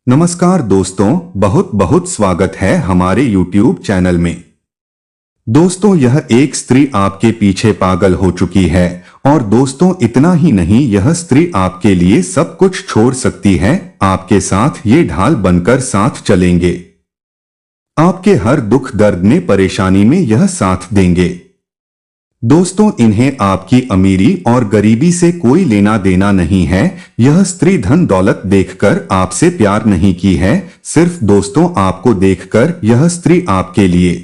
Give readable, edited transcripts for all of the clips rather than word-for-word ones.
नमस्कार दोस्तों, बहुत बहुत स्वागत है हमारे YouTube चैनल में। दोस्तों, यह एक स्त्री आपके पीछे पागल हो चुकी है और दोस्तों इतना ही नहीं, यह स्त्री आपके लिए सब कुछ छोड़ सकती है। आपके साथ ये ढाल बनकर साथ चलेंगे। आपके हर दुख दर्द में परेशानी में यह साथ देंगे। दोस्तों, इन्हें आपकी अमीरी और गरीबी से कोई लेना देना नहीं है। यह स्त्री धन दौलत देखकर आपसे प्यार नहीं की है, सिर्फ दोस्तों आपको देखकर यह स्त्री आपके लिए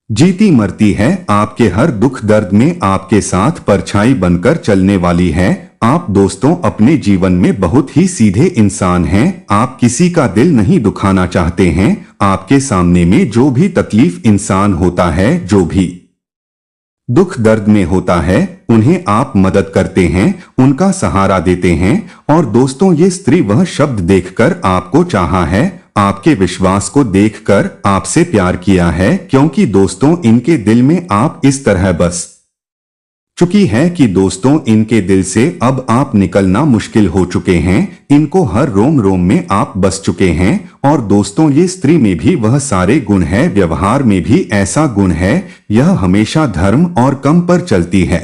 जीती मरती है। आपके हर दुख दर्द में आपके साथ परछाई बनकर चलने वाली है। आप दोस्तों अपने जीवन में बहुत ही सीधे इंसान हैं। आप किसी का दिल नहीं दुखाना चाहते हैं। आपके सामने में जो भी तकलीफ इंसान होता है, जो भी दुख दर्द में होता है, उन्हें आप मदद करते हैं, उनका सहारा देते हैं। और दोस्तों, ये स्त्री वह शब्द देखकर आपको चाहा है, आपके विश्वास को देखकर आपसे प्यार किया है, क्योंकि दोस्तों इनके दिल में आप इस तरह बस चुकी है कि दोस्तों इनके दिल से अब आप निकलना मुश्किल हो चुके हैं। इनको हर रोम रोम में आप बस चुके हैं। और दोस्तों, ये स्त्री में भी वह सारे गुण है, व्यवहार में भी ऐसा गुण है, यह हमेशा धर्म और कम पर चलती है।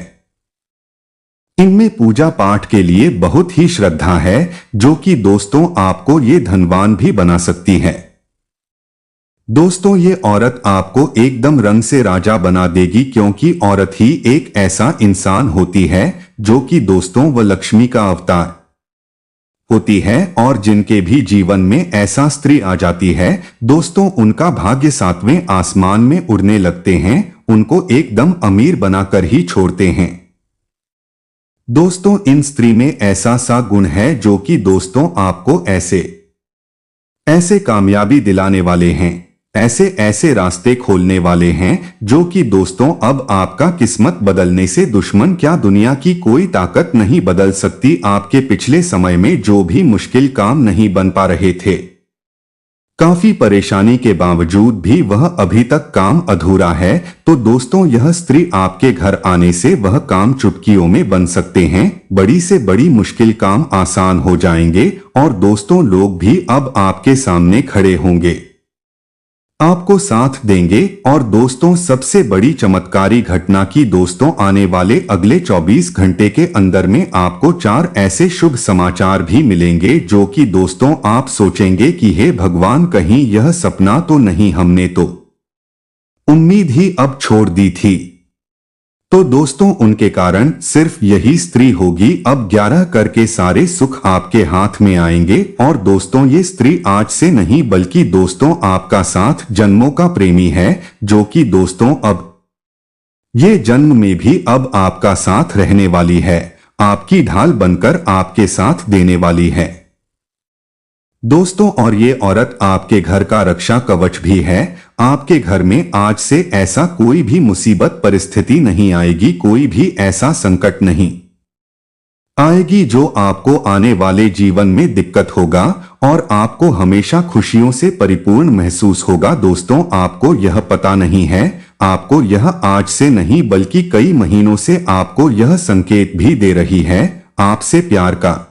इनमें पूजा पाठ के लिए बहुत ही श्रद्धा है, जो कि दोस्तों आपको ये धनवान भी बना सकती है। दोस्तों, ये औरत आपको एकदम रंग से राजा बना देगी, क्योंकि औरत ही एक ऐसा इंसान होती है जो कि दोस्तों वह लक्ष्मी का अवतार होती है। और जिनके भी जीवन में ऐसा स्त्री आ जाती है, दोस्तों उनका भाग्य सातवें आसमान में उड़ने लगते हैं, उनको एकदम अमीर बनाकर ही छोड़ते हैं। दोस्तों, इन स्त्री में ऐसा सा गुण है जो कि दोस्तों आपको ऐसे कामयाबी दिलाने वाले हैं, ऐसे ऐसे रास्ते खोलने वाले हैं, जो कि दोस्तों अब आपका किस्मत बदलने से दुश्मन क्या, दुनिया की कोई ताकत नहीं बदल सकती। आपके पिछले समय में जो भी मुश्किल काम नहीं बन पा रहे थे, काफी परेशानी के बावजूद भी वह अभी तक काम अधूरा है, तो दोस्तों यह स्त्री आपके घर आने से वह काम चुटकियों में बन सकते हैं। बड़ी से बड़ी मुश्किल काम आसान हो जाएंगे और दोस्तों लोग भी अब आपके सामने खड़े होंगे, आपको साथ देंगे। और दोस्तों, सबसे बड़ी चमत्कारी घटना की दोस्तों आने वाले अगले 24 घंटे के अंदर में आपको 4 ऐसे शुभ समाचार भी मिलेंगे, जो कि दोस्तों आप सोचेंगे कि हे भगवान, कहीं यह सपना तो नहीं, हमने तो उम्मीद ही अब छोड़ दी थी। तो दोस्तों, उनके कारण सिर्फ यही स्त्री होगी। अब 11 करके सारे सुख आपके हाथ में आएंगे। और दोस्तों, ये स्त्री आज से नहीं बल्कि दोस्तों आपका साथ जन्मों का प्रेमी है, जो कि दोस्तों अब ये जन्म में भी अब आपका साथ रहने वाली है, आपकी ढाल बनकर आपके साथ देने वाली है। दोस्तों, और ये औरत आपके घर का रक्षा कवच भी है। आपके घर में आज से ऐसा कोई भी मुसीबत परिस्थिति नहीं आएगी, कोई भी ऐसा संकट नहीं आएगी जो आपको आने वाले जीवन में दिक्कत होगा, और आपको हमेशा खुशियों से परिपूर्ण महसूस होगा। दोस्तों, आपको यह पता नहीं है, आपको यह आज से नहीं बल्कि कई महीनों से आपको यह संकेत भी दे रही है, आपसे प्यार का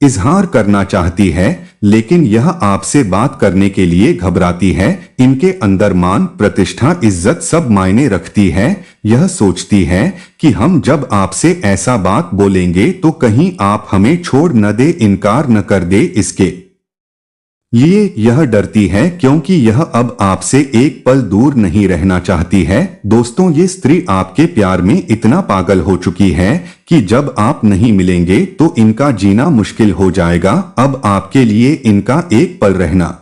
इजहार करना चाहती है, लेकिन यह आपसे बात करने के लिए घबराती है। इनके अंदर मान, प्रतिष्ठा, इज्जत सब मायने रखती है। यह सोचती है कि हम जब आपसे ऐसा बात बोलेंगे तो कहीं आप हमें छोड़ न दे, इनकार न कर दे। इसके लिए यह डरती है, क्योंकि यह अब आपसे एक पल दूर नहीं रहना चाहती है। दोस्तों, ये स्त्री आपके प्यार में इतना पागल हो चुकी है कि जब आप नहीं मिलेंगे तो इनका जीना मुश्किल हो जाएगा। अब आपके लिए इनका एक पल रहना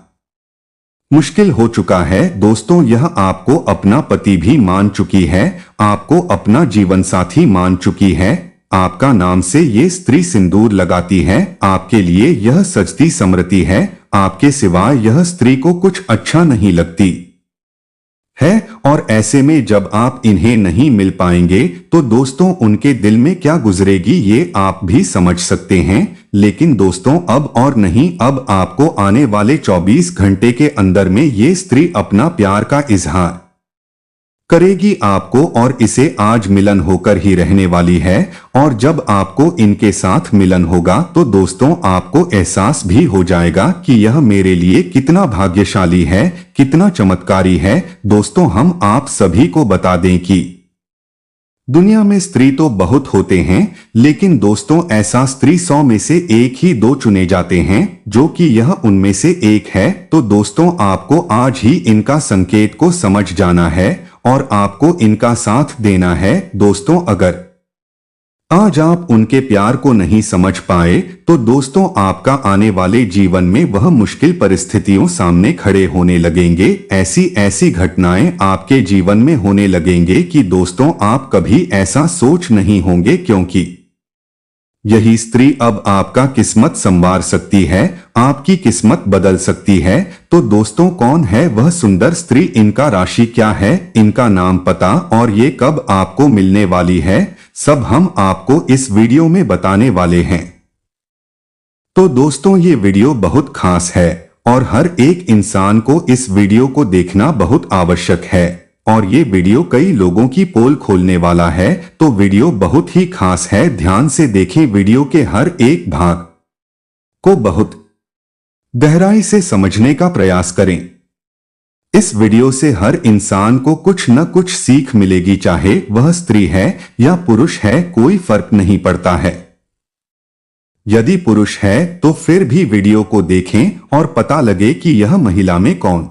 मुश्किल हो चुका है। दोस्तों, यह आपको अपना पति भी मान चुकी है, आपको अपना जीवन साथी मान चुकी है। आपका नाम से ये स्त्री सिंदूर लगाती है, आपके लिए यह सजती संवरती है। आपके सिवाय यह स्त्री को कुछ अच्छा नहीं लगती है। और ऐसे में जब आप इन्हें नहीं मिल पाएंगे तो दोस्तों उनके दिल में क्या गुजरेगी, ये आप भी समझ सकते हैं। लेकिन दोस्तों, अब और नहीं, अब आपको आने वाले 24 घंटे के अंदर में ये स्त्री अपना प्यार का इजहार करेगी आपको और इसे आज मिलन होकर ही रहने वाली है। और जब आपको इनके साथ मिलन होगा तो दोस्तों आपको एहसास भी हो जाएगा कि यह मेरे लिए कितना भाग्यशाली है, कितना चमत्कारी है। दोस्तों हम आप सभी को बता दें कि दुनिया में स्त्री तो बहुत होते हैं, लेकिन दोस्तों ऐसा स्त्री 100 में से 1 ही 2 चुने जाते हैं, जो कि यह उनमें से एक है। तो दोस्तों आपको आज ही इनका संकेत को समझ जाना है और आपको इनका साथ देना है। दोस्तों अगर आज आप उनके प्यार को नहीं समझ पाए तो दोस्तों आपका आने वाले जीवन में वह मुश्किल परिस्थितियों सामने खड़े होने लगेंगे। ऐसी ऐसी घटनाएं आपके जीवन में होने लगेंगे कि दोस्तों आप कभी ऐसा सोच नहीं होंगे, क्योंकि यही स्त्री अब आपका किस्मत संवार सकती है, आपकी किस्मत बदल सकती है। तो दोस्तों कौन है वह सुंदर स्त्री, इनका राशि क्या है, इनका नाम पता और ये कब आपको मिलने वाली है, सब हम आपको इस वीडियो में बताने वाले हैं। तो दोस्तों ये वीडियो बहुत खास है और हर एक इंसान को इस वीडियो को देखना बहुत आवश्यक है। और ये वीडियो कई लोगों की पोल खोलने वाला है, तो वीडियो बहुत ही खास है। ध्यान से देखें, वीडियो के हर एक भाग को बहुत गहराई से समझने का प्रयास करें। इस वीडियो से हर इंसान को कुछ न कुछ सीख मिलेगी, चाहे वह स्त्री है या पुरुष है, कोई फर्क नहीं पड़ता है। यदि पुरुष है तो फिर भी वीडियो को देखें और पता लगे कि यह महिला में कौन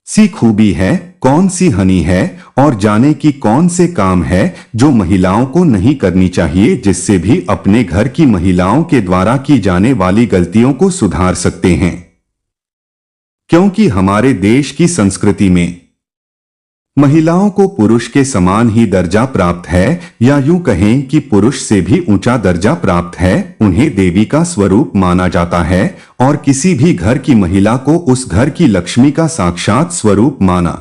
सी खूबी है, कौन सी हनी है, और जाने कि कौन से काम है जो महिलाओं को नहीं करनी चाहिए, जिससे भी अपने घर की महिलाओं के द्वारा की जाने वाली गलतियों को सुधार सकते हैं। क्योंकि हमारे देश की संस्कृति में महिलाओं को पुरुष के समान ही दर्जा प्राप्त है, या यूं कहें कि पुरुष से भी ऊंचा दर्जा प्राप्त है। उन्हें देवी का स्वरूप माना जाता है और किसी भी घर की महिला को उस घर की लक्ष्मी का साक्षात स्वरूप माना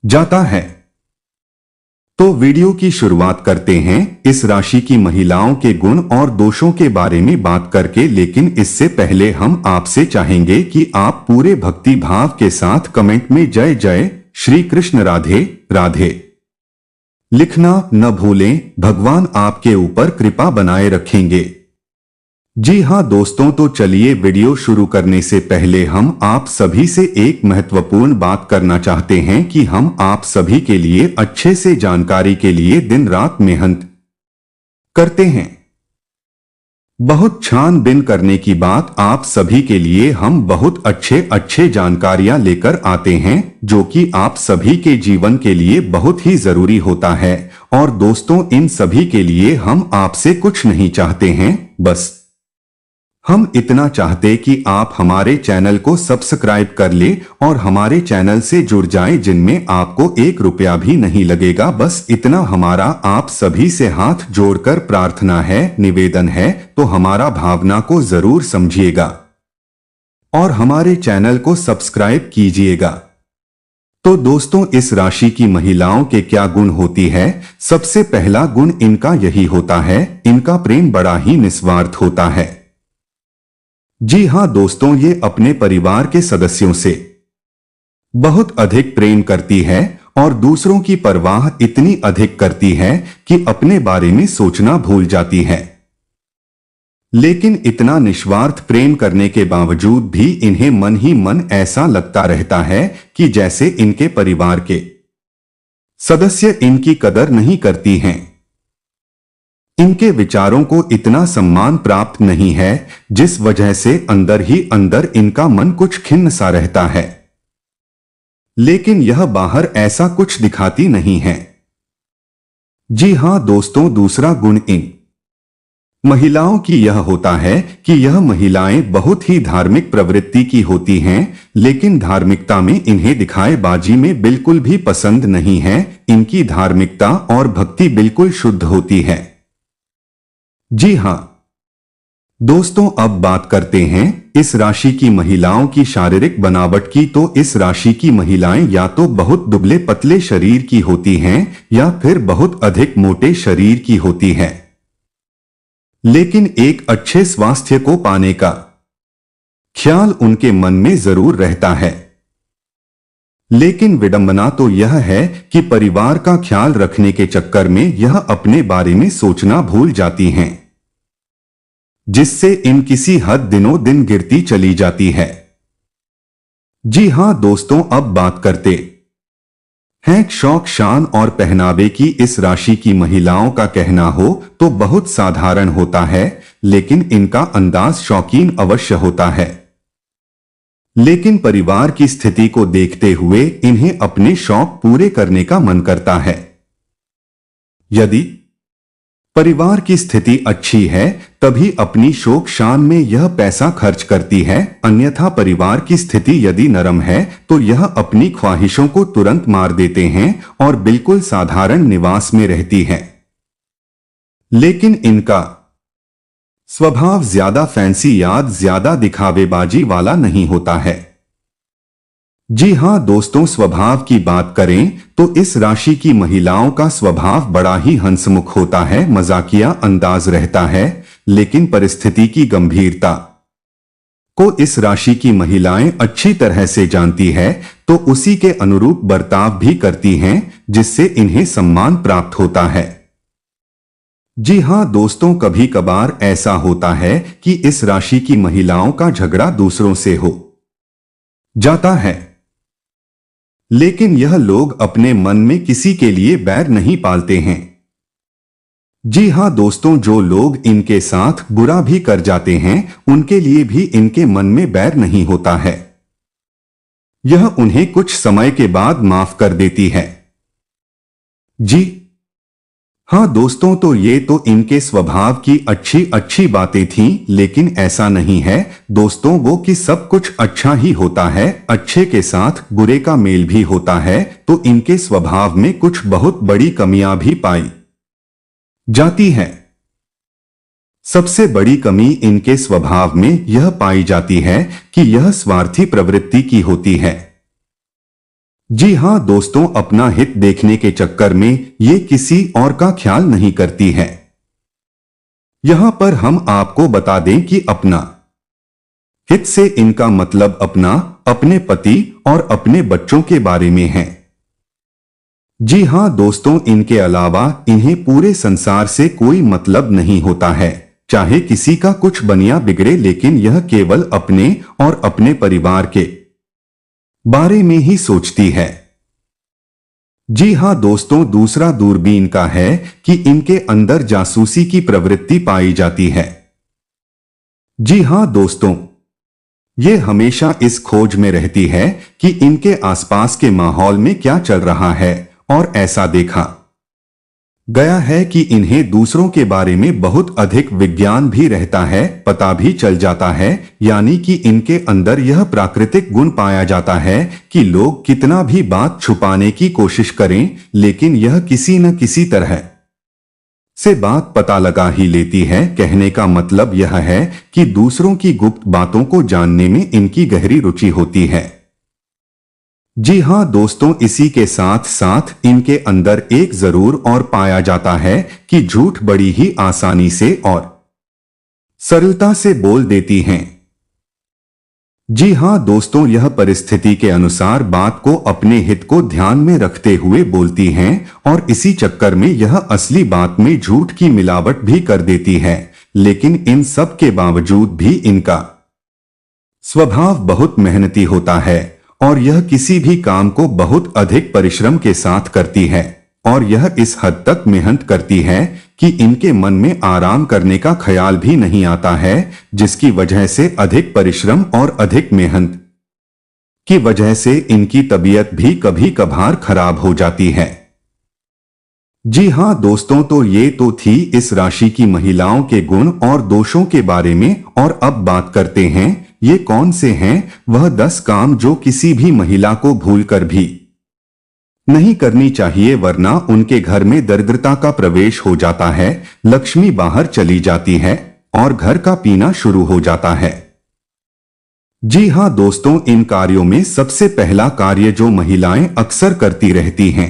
जाता है। तो वीडियो की शुरुआत करते हैं इस राशि की महिलाओं के गुण और दोषों के बारे में बात करके, लेकिन इससे पहले हम आपसे चाहेंगे कि आप पूरे भक्ति भाव के साथ कमेंट में जय जय श्री कृष्ण राधे राधे लिखना न भूलें। भगवान आपके ऊपर कृपा बनाए रखेंगे। जी हाँ दोस्तों, तो चलिए वीडियो शुरू करने से पहले हम आप सभी से एक महत्वपूर्ण बात करना चाहते हैं कि हम आप सभी के लिए अच्छे से जानकारी के लिए दिन रात मेहनत करते हैं। बहुत छानबीन करने की बात आप सभी के लिए हम बहुत अच्छे जानकारियां लेकर आते हैं, जो कि आप सभी के जीवन के लिए बहुत ही जरूरी होता है। और दोस्तों इन सभी के लिए हम आपसे कुछ नहीं चाहते हैं, बस हम इतना चाहते कि आप हमारे चैनल को सब्सक्राइब कर ले और हमारे चैनल से जुड़ जाएं, जिनमें आपको 1 रुपया भी नहीं लगेगा। बस इतना हमारा आप सभी से हाथ जोड़कर प्रार्थना है, निवेदन है। तो हमारा भावना को जरूर समझिएगा और हमारे चैनल को सब्सक्राइब कीजिएगा। तो दोस्तों इस राशि की महिलाओं के क्या गुण होती है। सबसे पहला गुण इनका यही होता है, इनका प्रेम बड़ा ही निस्वार्थ होता है। जी हाँ दोस्तों, ये अपने परिवार के सदस्यों से बहुत अधिक प्रेम करती है और दूसरों की परवाह इतनी अधिक करती है कि अपने बारे में सोचना भूल जाती है। लेकिन इतना निस्वार्थ प्रेम करने के बावजूद भी इन्हें मन ही मन ऐसा लगता रहता है कि जैसे इनके परिवार के सदस्य इनकी कदर नहीं करती हैं। इनके विचारों को इतना सम्मान प्राप्त नहीं है, जिस वजह से अंदर ही अंदर इनका मन कुछ खिन्न सा रहता है। लेकिन यह बाहर ऐसा कुछ दिखाती नहीं है। जी हां दोस्तों, दूसरा गुण इन महिलाओं की यह होता है कि यह महिलाएं बहुत ही धार्मिक प्रवृत्ति की होती हैं, लेकिन धार्मिकता में इन्हें दिखाए बाजी में बिल्कुल भी पसंद नहीं है। इनकी धार्मिकता और भक्ति बिल्कुल शुद्ध होती है। जी हां दोस्तों, अब बात करते हैं इस राशि की महिलाओं की शारीरिक बनावट की। तो इस राशि की महिलाएं या तो बहुत दुबले पतले शरीर की होती हैं या फिर बहुत अधिक मोटे शरीर की होती हैं। लेकिन एक अच्छे स्वास्थ्य को पाने का ख्याल उनके मन में जरूर रहता है। लेकिन विडंबना तो यह है कि परिवार का ख्याल रखने के चक्कर में यह अपने बारे में सोचना भूल जाती हैं, जिससे इन किसी हद दिनों दिन गिरती चली जाती है। जी हां दोस्तों, अब बात करते हैं शौक, शान और पहनावे की। इस राशि की महिलाओं का कहना हो तो बहुत साधारण होता है, लेकिन इनका अंदाज शौकीन अवश्य होता है। लेकिन परिवार की स्थिति को देखते हुए इन्हें अपने शौक पूरे करने का मन करता है। यदि परिवार की स्थिति अच्छी है तभी अपनी शौक शान में यह पैसा खर्च करती है, अन्यथा परिवार की स्थिति यदि नरम है तो यह अपनी ख्वाहिशों को तुरंत मार देते हैं और बिल्कुल साधारण निवास में रहती है। लेकिन इनका स्वभाव ज्यादा फैंसी या ज्यादा दिखावेबाजी वाला नहीं होता है। जी हां दोस्तों, स्वभाव की बात करें तो इस राशि की महिलाओं का स्वभाव बड़ा ही हंसमुख होता है, मजाकिया अंदाज रहता है, लेकिन परिस्थिति की गंभीरता को इस राशि की महिलाएं अच्छी तरह से जानती है तो उसी के अनुरूप बर्ताव भी करती हैं, जिससे इन्हें सम्मान प्राप्त होता है। जी हां दोस्तों, कभी कभार ऐसा होता है कि इस राशि की महिलाओं का झगड़ा दूसरों से हो जाता है, लेकिन यह लोग अपने मन में किसी के लिए बैर नहीं पालते हैं। जी हां दोस्तों, जो लोग इनके साथ बुरा भी कर जाते हैं उनके लिए भी इनके मन में बैर नहीं होता है। यह उन्हें कुछ समय के बाद माफ कर देती है। जी हां दोस्तों, तो ये तो इनके स्वभाव की अच्छी अच्छी बातें थीं, लेकिन ऐसा नहीं है दोस्तों वो कि सब कुछ अच्छा ही होता है। अच्छे के साथ बुरे का मेल भी होता है, तो इनके स्वभाव में कुछ बहुत बड़ी कमियां भी पाई जाती है। सबसे बड़ी कमी इनके स्वभाव में यह पाई जाती है कि यह स्वार्थी प्रवृत्ति की होती है। जी हां दोस्तों, अपना हित देखने के चक्कर में ये किसी और का ख्याल नहीं करती है। यहां पर हम आपको बता दें कि अपना हित से इनका मतलब अपना, अपने पति और अपने बच्चों के बारे में है। जी हां दोस्तों, इनके अलावा इन्हें पूरे संसार से कोई मतलब नहीं होता है, चाहे किसी का कुछ बनिया बिगड़े, लेकिन यह केवल अपने और अपने परिवार के बारे में ही सोचती है। जी हां दोस्तों, दूसरा दूरबीन का है कि इनके अंदर जासूसी की प्रवृत्ति पाई जाती है। जी हां दोस्तों, ये हमेशा इस खोज में रहती है कि इनके आसपास के माहौल में क्या चल रहा है, और ऐसा देखा गया है कि इन्हें दूसरों के बारे में बहुत अधिक विज्ञान भी रहता है, पता भी चल जाता है, यानी कि इनके अंदर यह प्राकृतिक गुण पाया जाता है कि लोग कितना भी बात छुपाने की कोशिश करें, लेकिन यह किसी न किसी तरह से बात पता लगा ही लेती है। कहने का मतलब यह है कि दूसरों की गुप्त बातों को जानने में इनकी गहरी रुचि होती है। जी हां दोस्तों, इसी के साथ साथ इनके अंदर एक जरूर और पाया जाता है कि झूठ बड़ी ही आसानी से और सरलता से बोल देती हैं। जी हां दोस्तों, यह परिस्थिति के अनुसार बात को अपने हित को ध्यान में रखते हुए बोलती हैं, और इसी चक्कर में यह असली बात में झूठ की मिलावट भी कर देती है। लेकिन इन सब के बावजूद भी इनका स्वभाव बहुत मेहनती होता है, और यह किसी भी काम को बहुत अधिक परिश्रम के साथ करती है, और यह इस हद तक मेहनत करती है कि इनके मन में आराम करने का ख्याल भी नहीं आता है, जिसकी वजह से अधिक परिश्रम और अधिक मेहनत की वजह से इनकी तबीयत भी कभी कभार खराब हो जाती है। जी हां दोस्तों, तो ये तो थी इस राशि की महिलाओं के गुण और दोषों के बारे में, और अब बात करते हैं ये कौन से हैं वह 10 काम जो किसी भी महिला को भूलकर भी नहीं करनी चाहिए, वरना उनके घर में दरिद्रता का प्रवेश हो जाता है, लक्ष्मी बाहर चली जाती है और घर का पीना शुरू हो जाता है। जी हां दोस्तों, इन कार्यों में सबसे पहला कार्य जो महिलाएं अक्सर करती रहती हैं,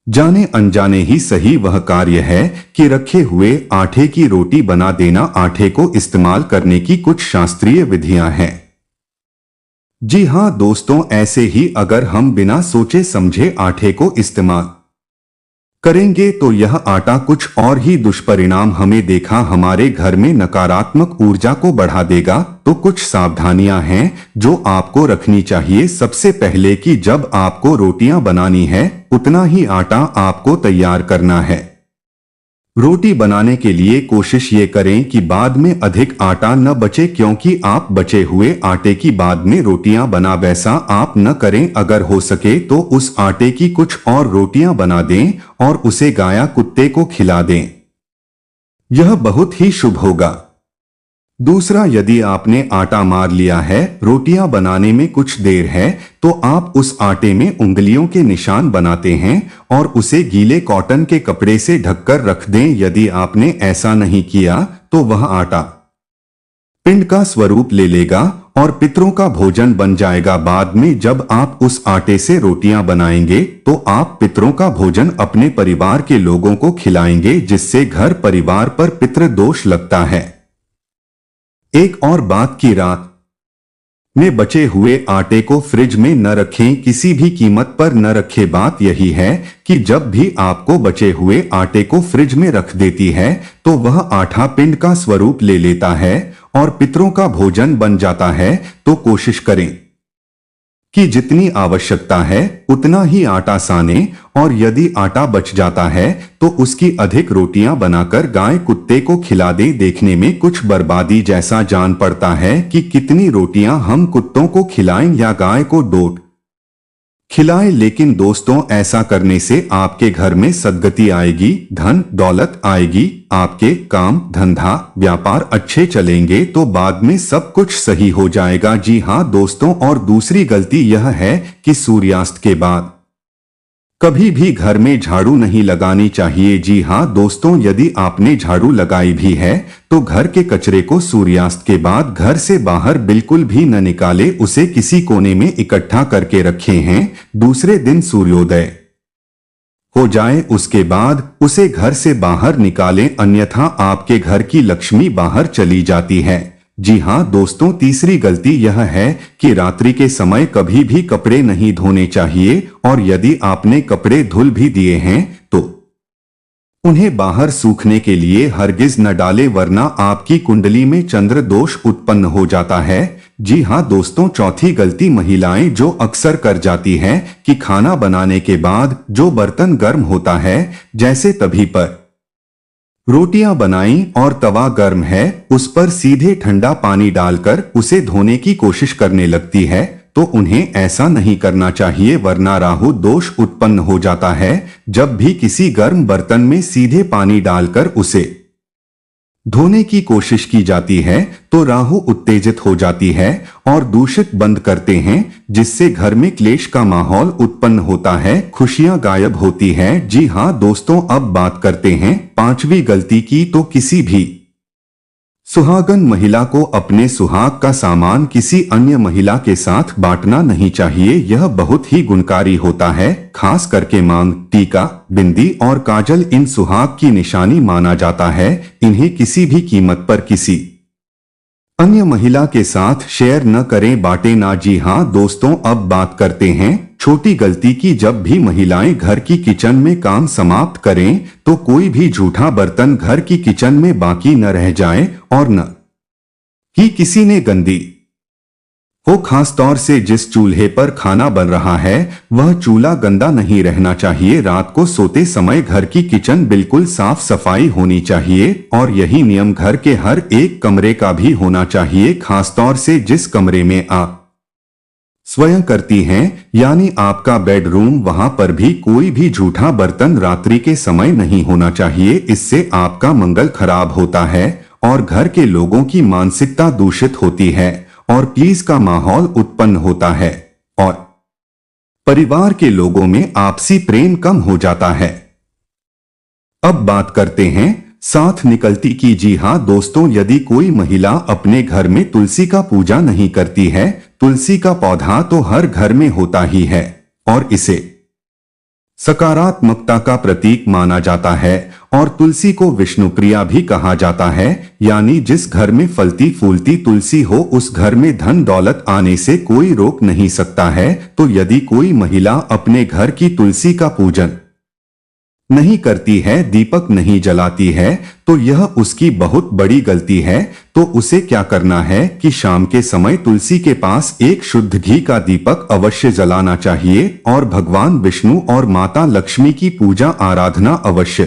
जाने अनजाने ही सही, वह कार्य है कि रखे हुए आटे की रोटी बना देना। आटे को इस्तेमाल करने की कुछ शास्त्रीय विधियां हैं। जी हाँ दोस्तों, ऐसे ही अगर हम बिना सोचे समझे आटे को इस्तेमाल करेंगे तो यह आटा कुछ और ही दुष्परिणाम हमें देखा हमारे घर में नकारात्मक ऊर्जा को बढ़ा देगा। तो कुछ सावधानियां हैं जो आपको रखनी चाहिए। सबसे पहले कि जब आपको रोटियां बनानी है उतना ही आटा आपको तैयार करना है। रोटी बनाने के लिए कोशिश ये करें कि बाद में अधिक आटा न बचे, क्योंकि आप बचे हुए आटे की बाद में रोटियां बना वैसा आप न करें। अगर हो सके तो उस आटे की कुछ और रोटियां बना दें और उसे गाय या कुत्ते को खिला दें, यह बहुत ही शुभ होगा। दूसरा, यदि आपने आटा मार लिया है, रोटियां बनाने में कुछ देर है, तो आप उस आटे में उंगलियों के निशान बनाते हैं और उसे गीले कॉटन के कपड़े से ढककर रख दें। यदि आपने ऐसा नहीं किया तो वह आटा पिंड का स्वरूप ले लेगा और पितरों का भोजन बन जाएगा। बाद में जब आप उस आटे से रोटियां बनाएंगे तो आप पितरों का भोजन अपने परिवार के लोगों को खिलाएंगे, जिससे घर परिवार पर पितृ दोष लगता है। एक और बात की रात में बचे हुए आटे को फ्रिज में न रखें, किसी भी कीमत पर न रखें। बात यही है कि जब भी आपको बचे हुए आटे को फ्रिज में रख देती है तो वह आटा पिंड का स्वरूप ले लेता है और पितरों का भोजन बन जाता है। तो कोशिश करें कि जितनी आवश्यकता है उतना ही आटा सानें, और यदि आटा बच जाता है तो उसकी अधिक रोटियां बनाकर गाय कुत्ते को खिला दें। देखने में कुछ बर्बादी जैसा जान पड़ता है कि कितनी रोटियां हम कुत्तों को खिलाएं या गाय को डोट खिलाएं, लेकिन दोस्तों ऐसा करने से आपके घर में सद्गति आएगी, धन दौलत आएगी, आपके काम धंधा व्यापार अच्छे चलेंगे, तो बाद में सब कुछ सही हो जाएगा। जी हाँ दोस्तों, और दूसरी गलती यह है कि सूर्यास्त के बाद कभी भी घर में झाड़ू नहीं लगानी चाहिए। जी हाँ दोस्तों, यदि आपने झाड़ू लगाई भी है तो घर के कचरे को सूर्यास्त के बाद घर से बाहर बिल्कुल भी न निकाले, उसे किसी कोने में इकट्ठा करके रखे हैं। दूसरे दिन सूर्योदय हो जाए उसके बाद उसे घर से बाहर निकालें, अन्यथा आपके घर की लक्ष्मी बाहर चली जाती है। जी हाँ दोस्तों, तीसरी गलती यह है कि रात्रि के समय कभी भी कपड़े नहीं धोने चाहिए, और यदि आपने कपड़े धुल भी दिए हैं तो उन्हें बाहर सूखने के लिए हरगिज न डालें, वरना आपकी कुंडली में चंद्र दोष उत्पन्न हो जाता है। जी हाँ दोस्तों, चौथी गलती महिलाएं जो अक्सर कर जाती है कि खाना बनाने के बाद जो बर्तन गर्म होता है, जैसे तभी पर रोटियां बनाई और तवा गर्म है, उस पर सीधे ठंडा पानी डालकर उसे धोने की कोशिश करने लगती है, तो उन्हें ऐसा नहीं करना चाहिए, वरना राहु दोष उत्पन्न हो जाता है। जब भी किसी गर्म बर्तन में सीधे पानी डालकर उसे धोने की कोशिश की जाती है तो राहु उत्तेजित हो जाती है और दूषित बंद करते हैं, जिससे घर में क्लेश का माहौल उत्पन्न होता है, खुशियां गायब होती है। जी हाँ दोस्तों, अब बात करते हैं पांचवी गलती की। तो किसी भी सुहागन महिला को अपने सुहाग का सामान किसी अन्य महिला के साथ बांटना नहीं चाहिए। यह बहुत ही गुणकारी होता है, खास करके मांग, टीका, बिंदी और काजल इन सुहाग की निशानी माना जाता है। इन्हें किसी भी कीमत पर किसी अन्य महिला के साथ शेयर न करें, बांटे ना। जी हाँ दोस्तों, अब बात करते हैं छोटी गलती की। जब भी महिलाएं घर की किचन में काम समाप्त करें तो कोई भी झूठा बर्तन घर की किचन में बाकी न रह जाए, और न ही किसी ने गंदी हो। खास तौर से जिस चूल्हे पर खाना बन रहा है वह चूल्हा गंदा नहीं रहना चाहिए। रात को सोते समय घर की किचन बिल्कुल साफ सफाई होनी चाहिए, और यही नियम घर के हर एक कमरे का भी होना चाहिए, खासतौर से जिस कमरे में आप स्वयं करती हैं, यानी आपका बेडरूम, वहां पर भी कोई भी झूठा बर्तन रात्रि के समय नहीं होना चाहिए। इससे आपका मंगल खराब होता है और घर के लोगों की मानसिकता दूषित होती है और प्लीज का माहौल उत्पन्न होता है, और परिवार के लोगों में आपसी प्रेम कम हो जाता है। अब बात करते हैं साथ निकलती की। जी हाँ दोस्तों, यदि कोई महिला अपने घर में तुलसी का पूजा नहीं करती है, तुलसी का पौधा तो हर घर में होता ही है और इसे सकारात्मकता का प्रतीक माना जाता है और तुलसी को विष्णुप्रिया भी कहा जाता है, यानी जिस घर में फलती फूलती तुलसी हो उस घर में धन दौलत आने से कोई रोक नहीं सकता है। तो यदि कोई महिला अपने घर की तुलसी का पूजन नहीं करती है, दीपक नहीं जलाती है, तो यह उसकी बहुत बड़ी गलती है। तो उसे क्या करना है कि शाम के समय तुलसी के पास एक शुद्ध घी का दीपक अवश्य जलाना चाहिए और भगवान विष्णु और माता लक्ष्मी की पूजा आराधना अवश्य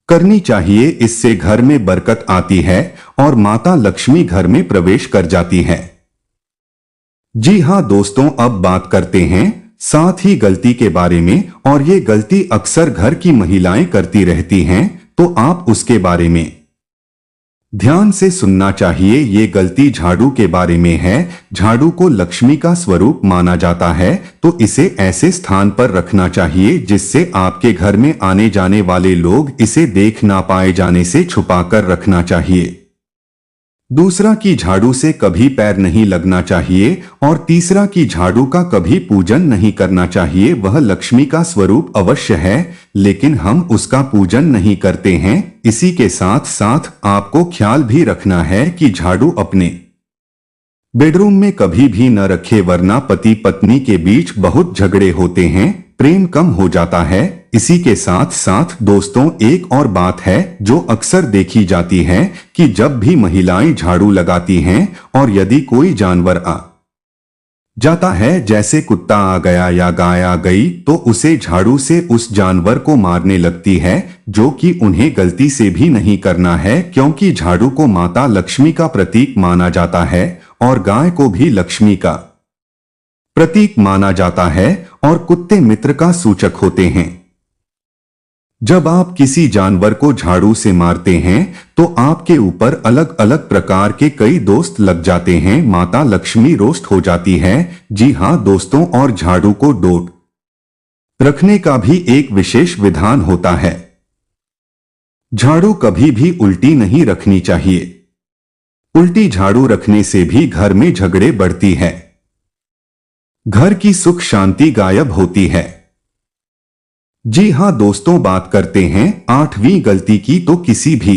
करनी चाहिए। इससे घर में बरकत आती है और माता लक्ष्मी घर में प्रवेश कर जाती है। जी हाँ दोस्तों, अब बात करते हैं साथ ही गलती के बारे में, और ये गलती अक्सर घर की महिलाएं करती रहती हैं, तो आप उसके बारे में ध्यान से सुनना चाहिए। ये गलती झाड़ू के बारे में है। झाड़ू को लक्ष्मी का स्वरूप माना जाता है, तो इसे ऐसे स्थान पर रखना चाहिए जिससे आपके घर में आने जाने वाले लोग इसे देख ना पाए जाने से छुपाकर रखना चाहिए। दूसरा कि झाड़ू से कभी पैर नहीं लगना चाहिए, और तीसरा कि झाड़ू का कभी पूजन नहीं करना चाहिए। वह लक्ष्मी का स्वरूप अवश्य है, लेकिन हम उसका पूजन नहीं करते हैं। इसी के साथ साथ आपको ख्याल भी रखना है कि झाड़ू अपने बेडरूम में कभी भी न रखे, वरना पति पत्नी के बीच बहुत झगड़े होते हैं, प्रेम कम हो जाता है। इसी के साथ साथ दोस्तों, एक और बात है जो अक्सर देखी जाती है कि जब भी महिलाएं झाड़ू लगाती हैं और यदि कोई जानवर आ जाता है, जैसे कुत्ता आ गया या गाय आ गई, तो उसे झाड़ू से उस जानवर को मारने लगती है, जो कि उन्हें गलती से भी नहीं करना है, क्योंकि झाड़ू को माता लक्ष्मी का प्रतीक माना जाता है और गाय को भी लक्ष्मी का प्रतीक माना जाता है और कुत्ते मित्र का सूचक होते हैं। जब आप किसी जानवर को झाड़ू से मारते हैं तो आपके ऊपर अलग अलग प्रकार के कई दोस्त लग जाते हैं, माता लक्ष्मी रोस्ट हो जाती है। जी हाँ दोस्तों, और झाड़ू को डोट रखने का भी एक विशेष विधान होता है। झाड़ू कभी भी उल्टी नहीं रखनी चाहिए। उल्टी झाड़ू रखने से भी घर में झगड़े बढ़ती है, घर की सुख शांति गायब होती है। जी हाँ दोस्तों, बात करते हैं 8वीं गलती की। तो किसी भी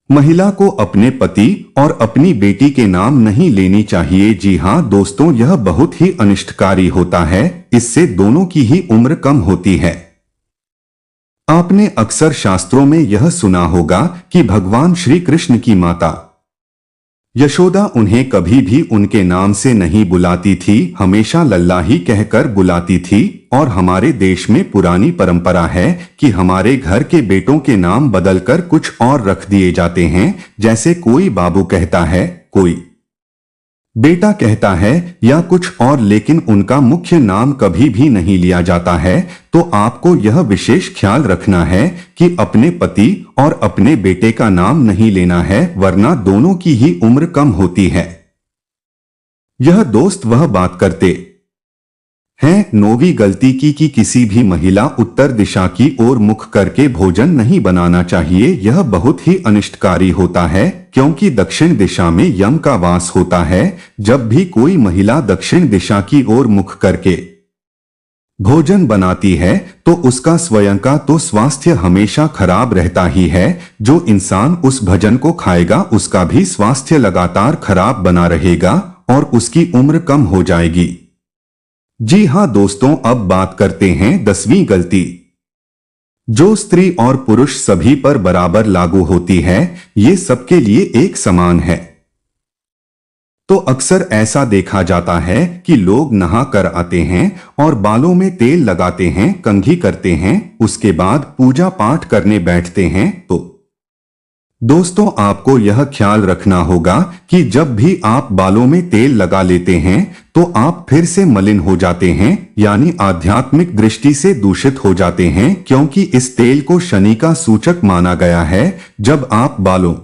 महिला को अपने पति और अपनी बेटी के नाम नहीं लेनी चाहिए। जी हाँ दोस्तों, यह बहुत ही अनिष्टकारी होता है। इससे दोनों की ही उम्र कम होती है। आपने अक्सर शास्त्रों में यह सुना होगा कि भगवान श्री कृष्ण की माता यशोदा उन्हें कभी भी उनके नाम से नहीं बुलाती थी, हमेशा लल्ला ही कहकर बुलाती थी। और हमारे देश में पुरानी परंपरा है कि हमारे घर के बेटों के नाम बदलकर कुछ और रख दिए जाते हैं, जैसे कोई बाबू कहता है, कोई बेटा कहता है या कुछ और, लेकिन उनका मुख्य नाम कभी भी नहीं लिया जाता है। तो आपको यह विशेष ख्याल रखना है कि अपने पति और अपने बेटे का नाम नहीं लेना है, वरना दोनों की ही उम्र कम होती है। यह दोस्त वह बात करते हैं। 9वीं गलती की कि किसी भी महिला उत्तर दिशा की ओर मुख करके भोजन नहीं बनाना चाहिए। यह बहुत ही अनिष्टकारी होता है, क्योंकि दक्षिण दिशा में यम का वास होता है। जब भी कोई महिला दक्षिण दिशा की ओर मुख करके भोजन बनाती है तो उसका स्वयं का तो स्वास्थ्य हमेशा खराब रहता ही है। जो इंसान उस भोजन को खाएगा उसका भी स्वास्थ्य लगातार खराब बना रहेगा और उसकी उम्र कम हो जाएगी। जी हाँ दोस्तों, अब बात करते हैं 10वीं गलती, जो स्त्री और पुरुष सभी पर बराबर लागू होती है। ये सबके लिए एक समान है। तो अक्सर ऐसा देखा जाता है कि लोग नहा कर आते हैं और बालों में तेल लगाते हैं, कंघी करते हैं, उसके बाद पूजा पाठ करने बैठते हैं। तो दोस्तों, आपको यह ख्याल रखना होगा कि जब भी आप बालों में तेल लगा लेते हैं तो आप फिर से मलिन हो जाते हैं, यानी आध्यात्मिक दृष्टि से दूषित हो जाते हैं, क्योंकि इस तेल को शनि का सूचक माना गया है। जब आप बालों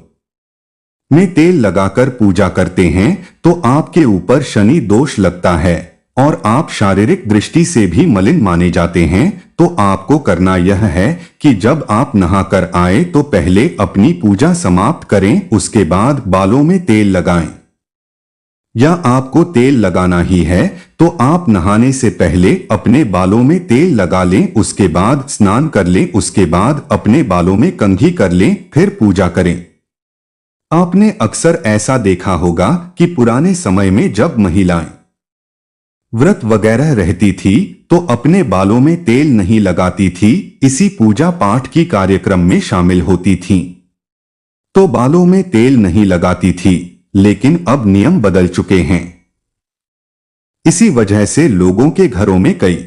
में तेल लगाकर पूजा करते हैं तो आपके ऊपर शनि दोष लगता है और आप शारीरिक दृष्टि से भी मलिन माने जाते हैं। तो आपको करना यह है कि जब आप नहाकर आए तो पहले अपनी पूजा समाप्त करें, उसके बाद बालों में तेल लगाएं। या आपको तेल लगाना ही है तो आप नहाने से पहले अपने बालों में तेल लगा लें, उसके बाद स्नान कर लें, उसके बाद अपने बालों में कंघी कर लें, फिर पूजा करें। आपने अक्सर ऐसा देखा होगा कि पुराने समय में जब महिलाएं व्रत वगैरह रहती थी तो अपने बालों में तेल नहीं लगाती थी, इसी पूजा पाठ की कार्यक्रम में शामिल होती थीं। तो बालों में तेल नहीं लगाती थी, लेकिन अब नियम बदल चुके हैं। इसी वजह से लोगों के घरों में कई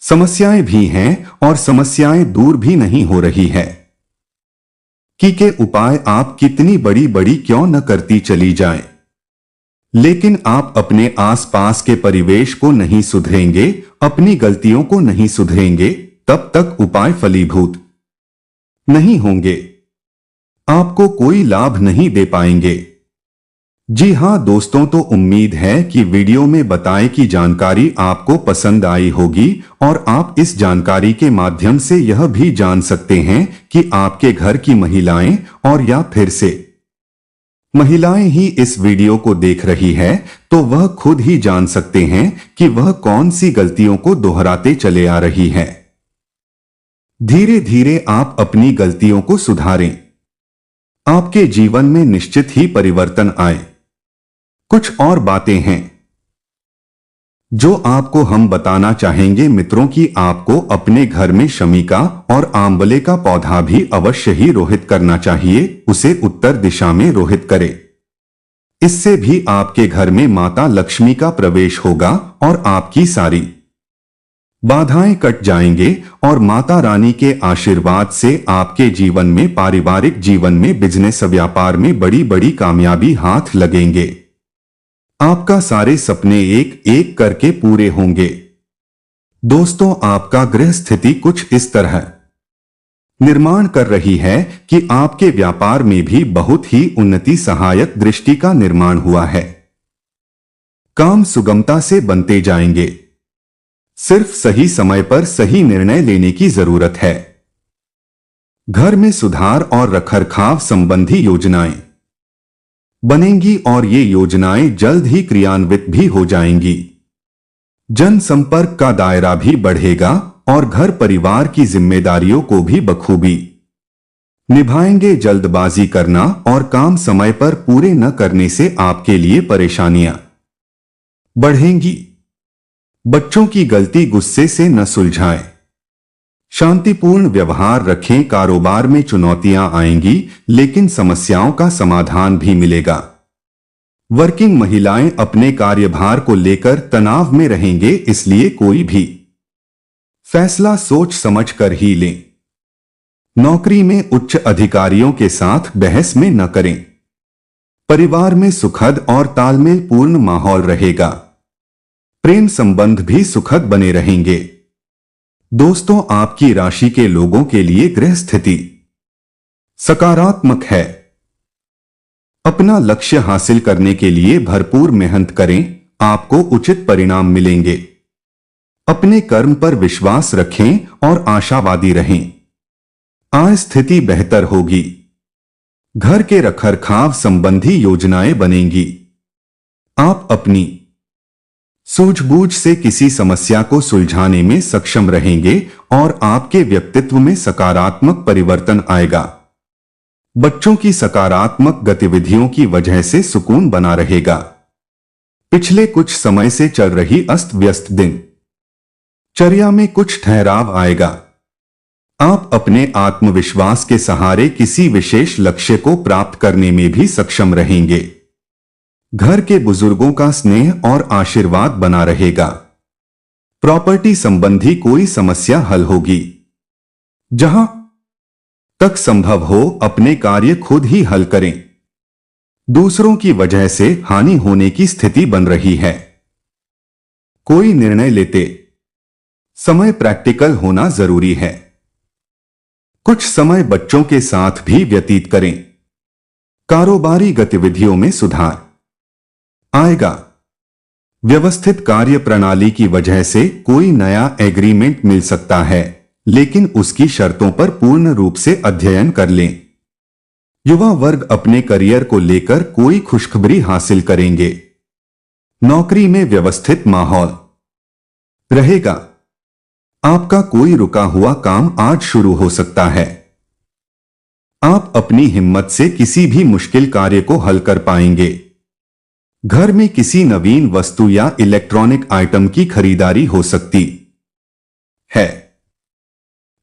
समस्याएं भी हैं और समस्याएं दूर भी नहीं हो रही है। के उपाय आप कितनी बड़ी बड़ी क्यों न करती चली जाएं, लेकिन आप अपने आसपास के परिवेश को नहीं सुधरेंगे, अपनी गलतियों को नहीं सुधरेंगे, तब तक उपाय फलीभूत नहीं होंगे, आपको कोई लाभ नहीं दे पाएंगे। जी हां दोस्तों, तो उम्मीद है कि वीडियो में बताई की जानकारी आपको पसंद आई होगी और आप इस जानकारी के माध्यम से यह भी जान सकते हैं कि आपके घर की महिलाएं और या फिर से महिलाएं ही इस वीडियो को देख रही है तो वह खुद ही जान सकते हैं कि वह कौन सी गलतियों को दोहराते चले आ रही है। धीरे धीरे आप अपनी गलतियों को सुधारें, आपके जीवन में निश्चित ही परिवर्तन आए। कुछ और बातें हैं जो आपको हम बताना चाहेंगे मित्रों कि आपको अपने घर में शमी का और आंवले का पौधा भी अवश्य ही रोहित करना चाहिए, उसे उत्तर दिशा में रोहित करें। इससे भी आपके घर में माता लक्ष्मी का प्रवेश होगा और आपकी सारी बाधाएं कट जाएंगे और माता रानी के आशीर्वाद से आपके जीवन में, पारिवारिक जीवन में, बिजनेस व्यापार में बड़ी बड़ी कामयाबी हाथ लगेंगे। आपका सारे सपने एक एक करके पूरे होंगे। दोस्तों, आपका गृह स्थिति कुछ इस तरह निर्माण कर रही है कि आपके व्यापार में भी बहुत ही उन्नति सहायक दृष्टि का निर्माण हुआ है। काम सुगमता से बनते जाएंगे, सिर्फ सही समय पर सही निर्णय लेने की जरूरत है। घर में सुधार और रखरखाव संबंधी योजनाएं बनेंगी और ये योजनाएं जल्द ही क्रियान्वित भी हो जाएंगी। जनसंपर्क का दायरा भी बढ़ेगा और घर परिवार की जिम्मेदारियों को भी बखूबी निभाएंगे। जल्दबाजी करना और काम समय पर पूरे न करने से आपके लिए परेशानियां बढ़ेंगी। बच्चों की गलती गुस्से से न सुलझाएं, शांतिपूर्ण व्यवहार रखें। कारोबार में चुनौतियां आएंगी लेकिन समस्याओं का समाधान भी मिलेगा। वर्किंग महिलाएं अपने कार्यभार को लेकर तनाव में रहेंगे, इसलिए कोई भी फैसला सोच समझ कर ही लें। नौकरी में उच्च अधिकारियों के साथ बहस में न करें। परिवार में सुखद और तालमेल पूर्ण माहौल रहेगा। प्रेम संबंध भी सुखद बने रहेंगे। दोस्तों, आपकी राशि के लोगों के लिए गृह स्थिति सकारात्मक है। अपना लक्ष्य हासिल करने के लिए भरपूर मेहनत करें, आपको उचित परिणाम मिलेंगे। अपने कर्म पर विश्वास रखें और आशावादी रहें। आय स्थिति बेहतर होगी। घर के रखरखाव संबंधी योजनाएं बनेंगी। आप अपनी सूझबूझ से किसी समस्या को सुलझाने में सक्षम रहेंगे और आपके व्यक्तित्व में सकारात्मक परिवर्तन आएगा। बच्चों की सकारात्मक गतिविधियों की वजह से सुकून बना रहेगा। पिछले कुछ समय से चल रही अस्त व्यस्त दिनचर्या में कुछ ठहराव आएगा। आप अपने आत्मविश्वास के सहारे किसी विशेष लक्ष्य को प्राप्त करने में भी सक्षम रहेंगे। घर के बुजुर्गों का स्नेह और आशीर्वाद बना रहेगा। प्रॉपर्टी संबंधी कोई समस्या हल होगी। जहां तक संभव हो अपने कार्य खुद ही हल करें। दूसरों की वजह से हानि होने की स्थिति बन रही है। कोई निर्णय लेते समय प्रैक्टिकल होना जरूरी है। कुछ समय बच्चों के साथ भी व्यतीत करें। कारोबारी गतिविधियों में सुधार आएगा। व्यवस्थित कार्य प्रणाली की वजह से कोई नया एग्रीमेंट मिल सकता है, लेकिन उसकी शर्तों पर पूर्ण रूप से अध्ययन कर लें। युवा वर्ग अपने करियर को लेकर कोई खुशखबरी हासिल करेंगे। नौकरी में व्यवस्थित माहौल रहेगा। आपका कोई रुका हुआ काम आज शुरू हो सकता है। आप अपनी हिम्मत से किसी भी मुश्किल कार्य को हल कर पाएंगे। घर में किसी नवीन वस्तु या इलेक्ट्रॉनिक आइटम की खरीदारी हो सकती है।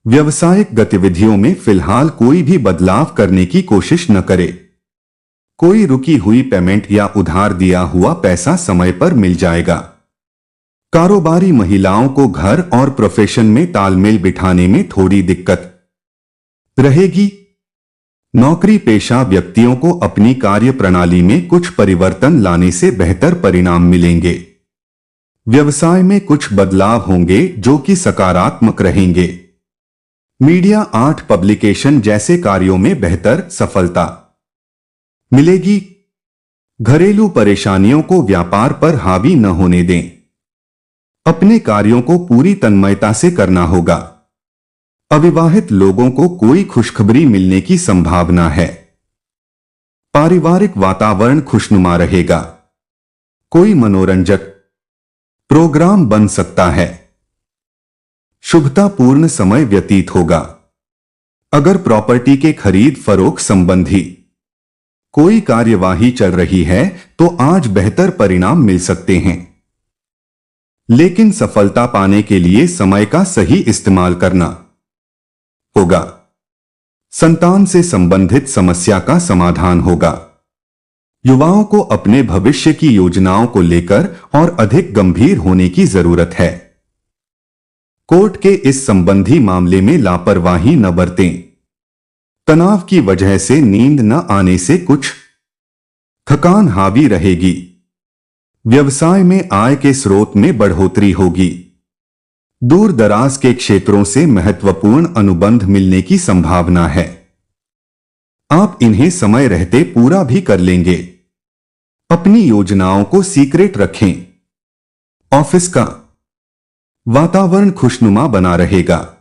व्यावसायिक गतिविधियों में फिलहाल कोई भी बदलाव करने की कोशिश न करें। कोई रुकी हुई पेमेंट या उधार दिया हुआ पैसा समय पर मिल जाएगा। कारोबारी महिलाओं को घर और प्रोफेशन में तालमेल बिठाने में थोड़ी दिक्कत रहेगी। नौकरी पेशा व्यक्तियों को अपनी कार्य प्रणाली में कुछ परिवर्तन लाने से बेहतर परिणाम मिलेंगे। व्यवसाय में कुछ बदलाव होंगे जो कि सकारात्मक रहेंगे। मीडिया आर्ट पब्लिकेशन जैसे कार्यों में बेहतर सफलता मिलेगी। घरेलू परेशानियों को व्यापार पर हावी न होने दें। अपने कार्यों को पूरी तन्मयता से करना होगा। अविवाहित लोगों को कोई खुशखबरी मिलने की संभावना है। पारिवारिक वातावरण खुशनुमा रहेगा। कोई मनोरंजक प्रोग्राम बन सकता है। शुभतापूर्ण समय व्यतीत होगा। अगर प्रॉपर्टी के खरीद फरोख्त संबंधी कोई कार्यवाही चल रही है तो आज बेहतर परिणाम मिल सकते हैं। लेकिन सफलता पाने के लिए समय का सही इस्तेमाल करना होगा। संतान से संबंधित समस्या का समाधान होगा। युवाओं को अपने भविष्य की योजनाओं को लेकर और अधिक गंभीर होने की जरूरत है। कोर्ट के इस संबंधी मामले में लापरवाही न बरतें। तनाव की वजह से नींद न आने से कुछ थकान हावी रहेगी। व्यवसाय में आय के स्रोत में बढ़ोतरी होगी। दूर दराज के क्षेत्रों से महत्वपूर्ण अनुबंध मिलने की संभावना है। आप इन्हें समय रहते पूरा भी कर लेंगे। अपनी योजनाओं को सीक्रेट रखें। ऑफिस का वातावरण खुशनुमा बना रहेगा।